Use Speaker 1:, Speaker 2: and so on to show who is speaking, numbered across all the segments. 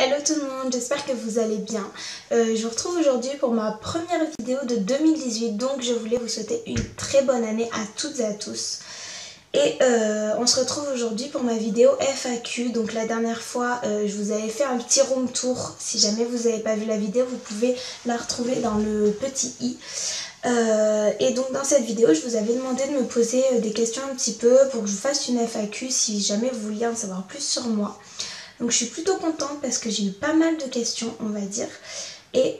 Speaker 1: Hello tout le monde, j'espère que vous allez bien. Je vous retrouve aujourd'hui pour ma première vidéo de 2018, donc je voulais vous souhaiter une très bonne année à toutes et à tous. Et on se retrouve aujourd'hui pour ma vidéo FAQ. Donc la dernière fois, je vous avais fait un petit room tour. Si jamais vous n'avez pas vu la vidéo, vous pouvez la retrouver dans le petit i. Et donc dans cette vidéo, je vous avais demandé de me poser des questions un petit peu pour que je vous fasse une FAQ si jamais vous vouliez en savoir plus sur moi. Donc je suis plutôt contente parce que j'ai eu pas mal de questions, on va dire. Et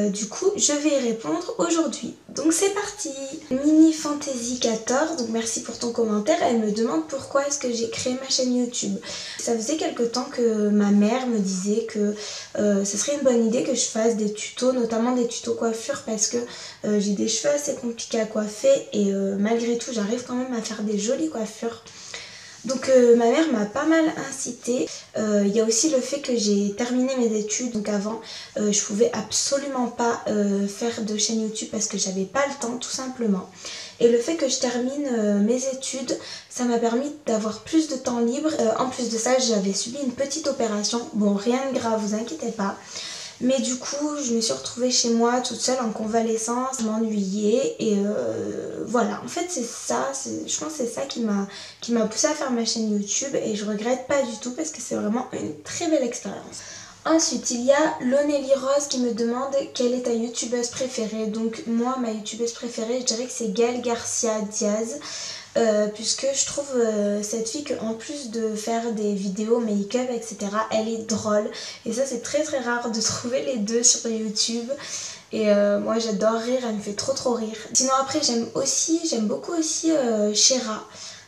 Speaker 1: du coup, je vais y répondre aujourd'hui. Donc c'est parti. Mini Fantasy 14, donc merci pour ton commentaire. Elle me demande pourquoi est-ce que j'ai créé ma chaîne YouTube. Ça faisait quelque temps que ma mère me disait que ce serait une bonne idée que je fasse des tutos, notamment des tutos coiffure, parce que j'ai des cheveux assez compliqués à coiffer et malgré tout, j'arrive quand même à faire des jolies coiffures. Donc ma mère m'a pas mal incitée. Il y a aussi le fait que j'ai terminé mes études. Donc avant, je pouvais absolument pas faire de chaîne YouTube parce que j'avais pas le temps tout simplement. Et le fait que je termine mes études, ça m'a permis d'avoir plus de temps libre. En plus de ça, j'avais subi une petite opération. Bon, rien de grave, vous inquiétez pas. Mais du coup, je me suis retrouvée chez moi toute seule en convalescence, je m'ennuyais et voilà. En fait, c'est ça, je pense que c'est ça qui m'a poussée à faire ma chaîne YouTube et je regrette pas du tout parce que c'est vraiment une très belle expérience. Ensuite, il y a Lonely Rose qui me demande quelle est ta youtubeuse préférée. Donc moi, ma youtubeuse préférée, je dirais que c'est Gaëlle Garcia Diaz. Puisque je trouve cette fille qu'en plus de faire des vidéos make-up etc, elle est drôle et ça c'est très très rare de trouver les deux sur YouTube et moi j'adore rire, elle me fait trop rire. Sinon après j'aime beaucoup aussi Shera.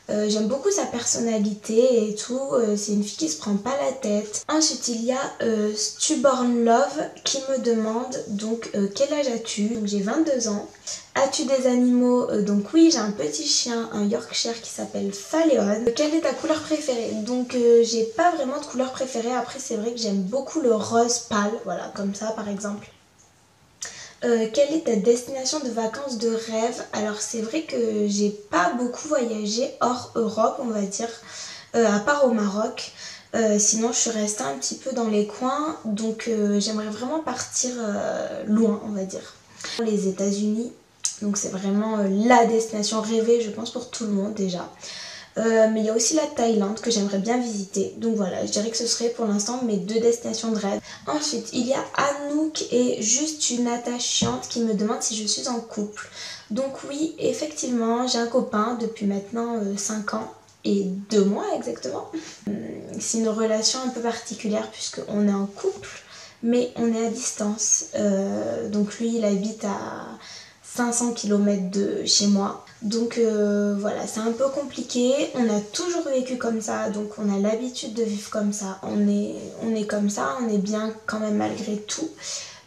Speaker 1: J'aime beaucoup sa personnalité et tout, c'est une fille qui se prend pas la tête. Ensuite il y a Stubborn Love qui me demande donc quel âge as-tu? Donc j'ai 22 ans. As-tu des animaux? Donc oui, j'ai un petit chien, un Yorkshire qui s'appelle Phaléon. Quelle est ta couleur préférée? Donc j'ai pas vraiment de couleur préférée, après c'est vrai que j'aime beaucoup le rose pâle, voilà comme ça par exemple. Quelle est ta destination de vacances de rêve? Alors c'est vrai que j'ai pas beaucoup voyagé hors Europe on va dire, à part au Maroc. Sinon je suis restée un petit peu dans les coins, donc j'aimerais vraiment partir loin on va dire. Les États-Unis, donc c'est vraiment la destination rêvée je pense pour tout le monde déjà. Mais il y a aussi la Thaïlande que j'aimerais bien visiter. Donc voilà, je dirais que ce serait pour l'instant mes deux destinations de rêve. Ensuite, il y a Anouk et juste une attachante qui me demande si je suis en couple. Donc oui, effectivement, j'ai un copain depuis maintenant 5 ans et 2 mois exactement. C'est une relation un peu particulière puisqu'on est en couple, mais on est à distance. Donc lui, il habite à 500 km de chez moi. Donc voilà, c'est un peu compliqué. On a toujours vécu comme ça, donc on a l'habitude de vivre comme ça. On est comme ça, on est bien quand même malgré tout.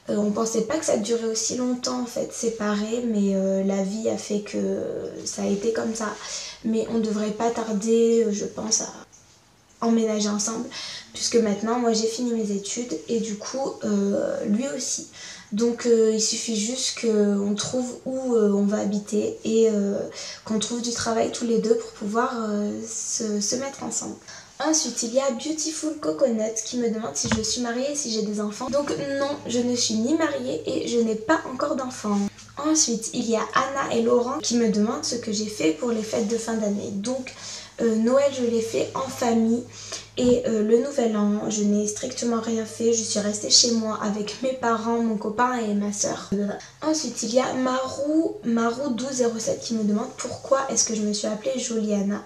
Speaker 1: On pensait pas que ça durait aussi longtemps en fait, séparés, mais la vie a fait que ça a été comme ça. Mais on devrait pas tarder, je pense, à emménager ensemble, puisque maintenant moi j'ai fini mes études et du coup lui aussi. Donc il suffit juste qu'on trouve où on va habiter et qu'on trouve du travail tous les deux pour pouvoir se mettre ensemble. Ensuite, il y a Beautiful Coconut qui me demande si je suis mariée et si j'ai des enfants. Donc non, je ne suis ni mariée et je n'ai pas encore d'enfants. Ensuite, il y a Anna et Laurent qui me demandent ce que j'ai fait pour les fêtes de fin d'année. Donc Noël, je l'ai fait en famille et le nouvel an, je n'ai strictement rien fait. Je suis restée chez moi avec mes parents, mon copain et ma soeur. Ensuite, il y a Marou1207 qui me demande pourquoi est-ce que je me suis appelée Joliana.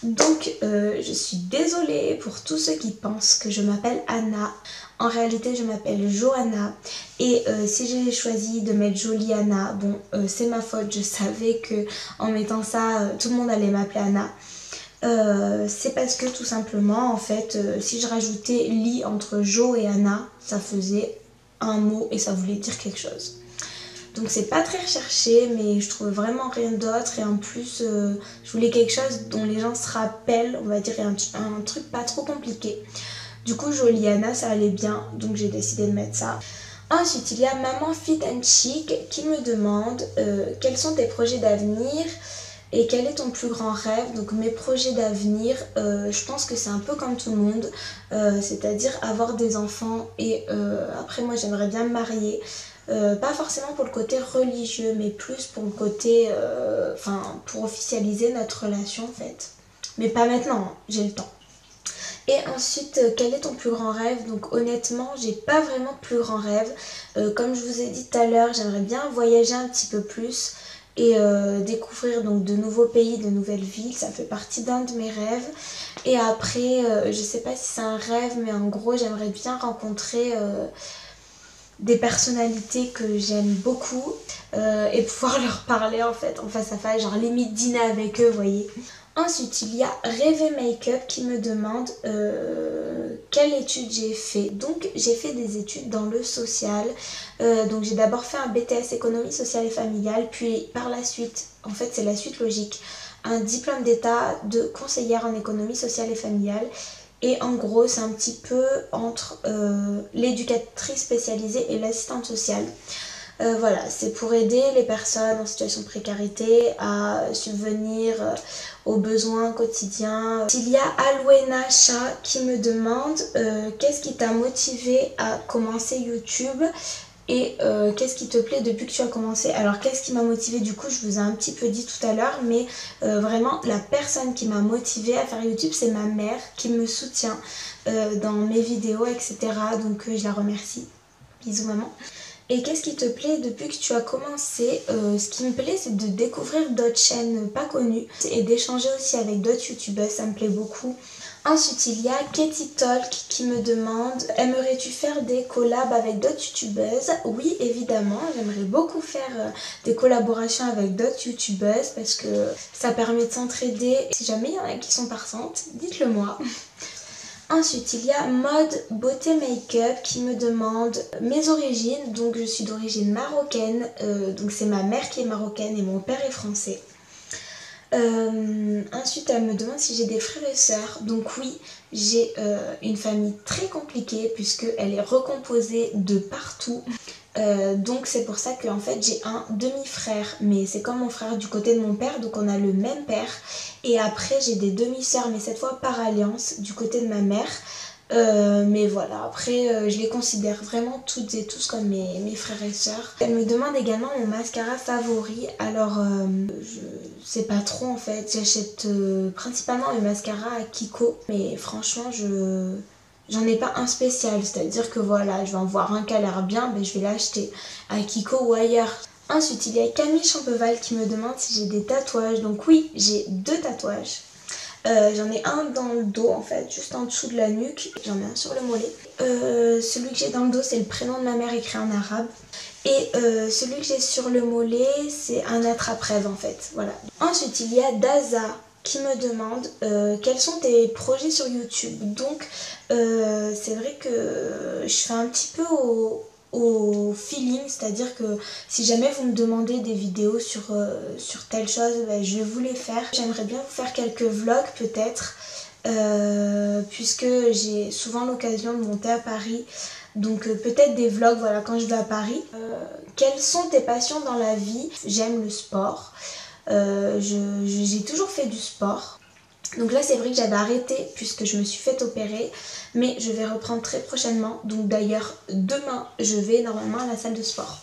Speaker 1: Donc je suis désolée pour tous ceux qui pensent que je m'appelle Anna. En réalité je m'appelle Johanna et si j'ai choisi de mettre Joliana, bon c'est ma faute, je savais que en mettant ça tout le monde allait m'appeler Anna. C'est parce que tout simplement en fait si je rajoutais li entre Jo et Anna, ça faisait un mot et ça voulait dire quelque chose. Donc c'est pas très recherché, mais je trouve vraiment rien d'autre et en plus je voulais quelque chose dont les gens se rappellent, on va dire un truc pas trop compliqué. Du coup Joliana ça allait bien, donc j'ai décidé de mettre ça. Ensuite il y a Maman Fit and Chic qui me demande quels sont tes projets d'avenir. Et quel est ton plus grand rêve? Donc mes projets d'avenir, je pense que c'est un peu comme tout le monde, c'est-à-dire avoir des enfants et après moi j'aimerais bien me marier. Pas forcément pour le côté religieux, mais plus pour le côté, pour officialiser notre relation en fait. Mais pas maintenant, hein, j'ai le temps. Et ensuite, quel est ton plus grand rêve? Donc honnêtement, j'ai pas vraiment de plus grand rêve. Comme je vous ai dit tout à l'heure, j'aimerais bien voyager un petit peu plus et découvrir donc de nouveaux pays, de nouvelles villes. Ça fait partie d'un de mes rêves. Et après, je sais pas si c'est un rêve, mais en gros, j'aimerais bien rencontrer des personnalités que j'aime beaucoup et pouvoir leur parler en fait en face à face, genre limite dîner avec eux, vous voyez. Ensuite, il y a Rêver Make-up qui me demande quelle étude j'ai fait. Donc, j'ai fait des études dans le social. Donc, j'ai d'abord fait un BTS économie sociale et familiale. Puis, par la suite, en fait, c'est la suite logique, un diplôme d'état de conseillère en économie sociale et familiale. Et en gros, c'est un petit peu entre l'éducatrice spécialisée et l'assistante sociale. Voilà, c'est pour aider les personnes en situation de précarité à subvenir aux besoins quotidiens. Il y a Alwena Shah qui me demande qu'est-ce qui t'a motivé à commencer YouTube et qu'est-ce qui te plaît depuis que tu as commencé. Alors qu'est-ce qui m'a motivé, du coup je vous ai un petit peu dit tout à l'heure, mais vraiment la personne qui m'a motivée à faire YouTube, c'est ma mère qui me soutient dans mes vidéos, etc. Donc je la remercie. Bisous maman. Et qu'est-ce qui te plaît depuis que tu as commencé? Ce qui me plaît, c'est de découvrir d'autres chaînes pas connues et d'échanger aussi avec d'autres youtubeuses, ça me plaît beaucoup. Ensuite, il y a Katie Talk qui me demande aimerais-tu faire des collabs avec d'autres youtubeuses? Oui, évidemment, j'aimerais beaucoup faire des collaborations avec d'autres youtubeuses parce que ça permet de s'entraider. Si jamais il y en a qui sont partantes, dites-le moi. Ensuite, il y a Mode Beauté Make-up qui me demande mes origines. Donc, je suis d'origine marocaine. Donc, c'est ma mère qui est marocaine et mon père est français. Ensuite, elle me demande si j'ai des frères et sœurs. Donc, oui, j'ai une famille très compliquée puisqu'elle est recomposée de partout. Donc c'est pour ça que en fait j'ai un demi-frère, mais c'est comme mon frère du côté de mon père, donc on a le même père. Et après j'ai des demi-sœurs, mais cette fois par alliance du côté de ma mère. Mais voilà, après je les considère vraiment toutes et tous comme mes frères et sœurs. Elle me demande également mon mascara favori. Alors je sais pas trop en fait, j'achète principalement mes mascaras à Kiko, mais franchement j'en ai pas un spécial, c'est-à-dire que voilà, je vais en voir un qui a l'air bien, ben je vais l'acheter à Kiko ou ailleurs. Ensuite, il y a Camille Champeval qui me demande si j'ai des tatouages. Donc oui, j'ai 2 tatouages. J'en ai un dans le dos en fait, juste en dessous de la nuque. J'en ai un sur le mollet. Celui que j'ai dans le dos, c'est le prénom de ma mère écrit en arabe. Et celui que j'ai sur le mollet, c'est un attrape-rêve en fait. Voilà. Ensuite, il y a Daza qui me demande quels sont tes projets sur YouTube. Donc c'est vrai que je fais un petit peu au feeling, c'est-à-dire que si jamais vous me demandez des vidéos sur telle chose, ben, je vais vous les faire. J'aimerais bien vous faire quelques vlogs peut-être, puisque j'ai souvent l'occasion de monter à Paris. Donc peut-être des vlogs, voilà, quand je vais à Paris. Quelles sont tes passions dans la vie? J'aime le sport. J'ai toujours fait du sport. Donc là c'est vrai que j'avais arrêté puisque je me suis fait opérer, mais je vais reprendre très prochainement. Donc d'ailleurs demain je vais normalement à la salle de sport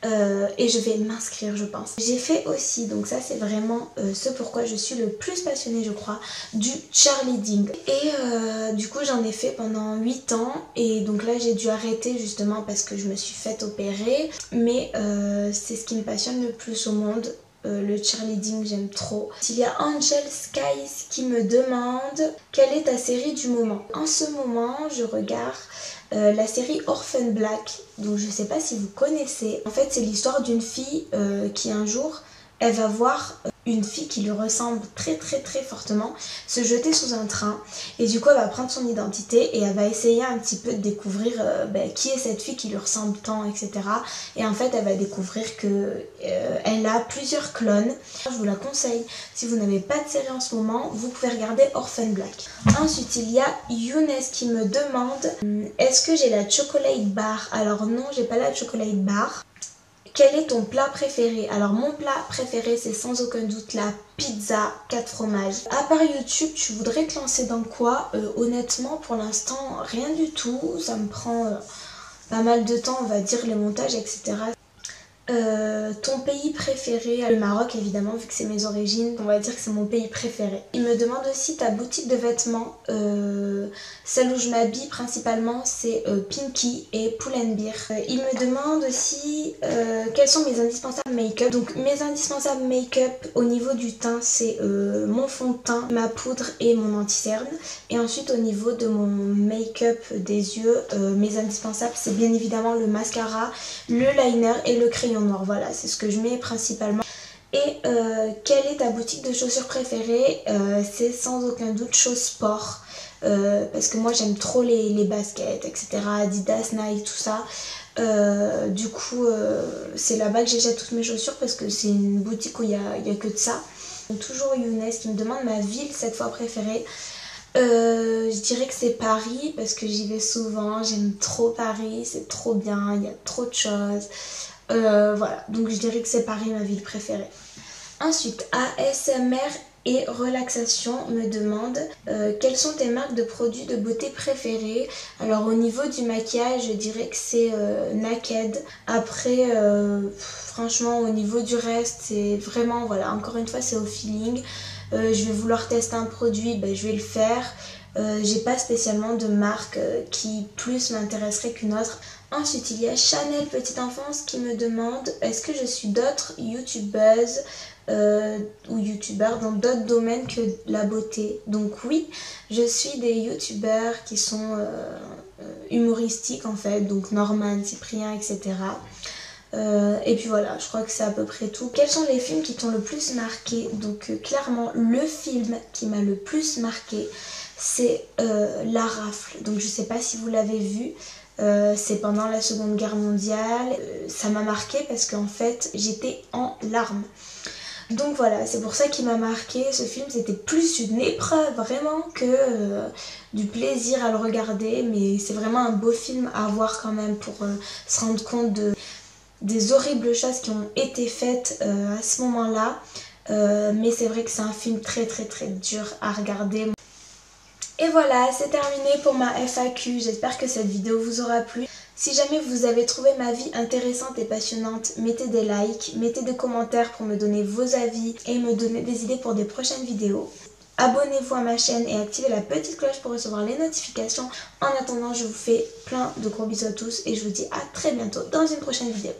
Speaker 1: et je vais m'inscrire je pense. J'ai fait aussi, donc ça c'est vraiment ce pourquoi je suis le plus passionnée je crois, du cheerleading. Et du coup j'en ai fait pendant 8 ans et donc là j'ai dû arrêter justement parce que je me suis fait opérer. Mais c'est ce qui me passionne le plus au monde. Le cheerleading j'aime trop. Il y a Angel Skies qui me demande quelle est ta série du moment. En ce moment je regarde la série Orphan Black, donc je sais pas si vous connaissez. En fait c'est l'histoire d'une fille qui un jour elle va voir une fille qui lui ressemble très fortement se jeter sous un train et du coup elle va prendre son identité et elle va essayer un petit peu de découvrir qui est cette fille qui lui ressemble tant, etc. Et en fait elle va découvrir que elle a plusieurs clones. Je vous la conseille, si vous n'avez pas de série en ce moment, vous pouvez regarder Orphan Black. Ensuite il y a Younes qui me demande est-ce que j'ai la chocolate bar? Alors non, j'ai pas la chocolate bar. Quel est ton plat préféré? Alors mon plat préféré c'est sans aucun doute la pizza 4 fromages. À part YouTube, tu voudrais te lancer dans quoi? Honnêtement pour l'instant rien du tout, ça me prend pas mal de temps on va dire les montages etc. Ton pays préféré? Le Maroc évidemment vu que c'est mes origines, on va dire que c'est mon pays préféré. Il me demande aussi ta boutique de vêtements, celle où je m'habille principalement c'est Pinky et Pull&Bear. Il me demande aussi quels sont mes indispensables make-up. Donc mes indispensables make-up au niveau du teint c'est mon fond de teint, ma poudre et mon anti-cerne. Et ensuite au niveau de mon make-up des yeux, mes indispensables c'est bien évidemment le mascara, le liner et le crayon noir. Voilà, c'est ce que je mets principalement. Et quelle est ta boutique de chaussures préférée? C'est sans aucun doute Chose Sport. Parce que moi j'aime trop les baskets, etc. Adidas, Nike, tout ça. Du coup, c'est là-bas que j'achète toutes mes chaussures parce que c'est une boutique où il y a que de ça. Donc, toujours Younes qui me demande ma ville cette fois préférée. Je dirais que c'est Paris parce que j'y vais souvent, j'aime trop Paris, c'est trop bien, il y a trop de choses. Voilà, donc je dirais que c'est Paris ma ville préférée. Ensuite, ASMR et relaxation me demande quelles sont tes marques de produits de beauté préférées. Alors au niveau du maquillage, je dirais que c'est Naked. Après, franchement, au niveau du reste, c'est vraiment, voilà, encore une fois, c'est au feeling. Je vais vouloir tester un produit, ben, je vais le faire. J'ai pas spécialement de marque qui plus m'intéresserait qu'une autre. Ensuite, il y a Chanel Petite Enfance qui me demande est-ce que je suis d'autres youtubeuses ou youtubeurs dans d'autres domaines que la beauté. Donc oui, je suis des youtubeurs qui sont humoristiques en fait, donc Norman, Cyprien, etc. Et puis voilà, je crois que c'est à peu près tout. Quels sont les films qui t'ont le plus marqué? Donc clairement, le film qui m'a le plus marqué, c'est La Rafle. Donc je sais pas si vous l'avez vu. C'est pendant la Seconde Guerre mondiale. Ça m'a marqué parce qu'en fait, j'étais en larmes. Donc voilà, c'est pour ça qu'il m'a marqué. Ce film, c'était plus une épreuve vraiment que du plaisir à le regarder. Mais c'est vraiment un beau film à voir quand même pour se rendre compte des horribles choses qui ont été faites à ce moment-là. Mais c'est vrai que c'est un film très très très dur à regarder. Et voilà, c'est terminé pour ma FAQ. J'espère que cette vidéo vous aura plu. Si jamais vous avez trouvé ma vie intéressante et passionnante, mettez des likes, mettez des commentaires pour me donner vos avis et me donner des idées pour des prochaines vidéos. Abonnez-vous à ma chaîne et activez la petite cloche pour recevoir les notifications. En attendant, je vous fais plein de gros bisous à tous et je vous dis à très bientôt dans une prochaine vidéo.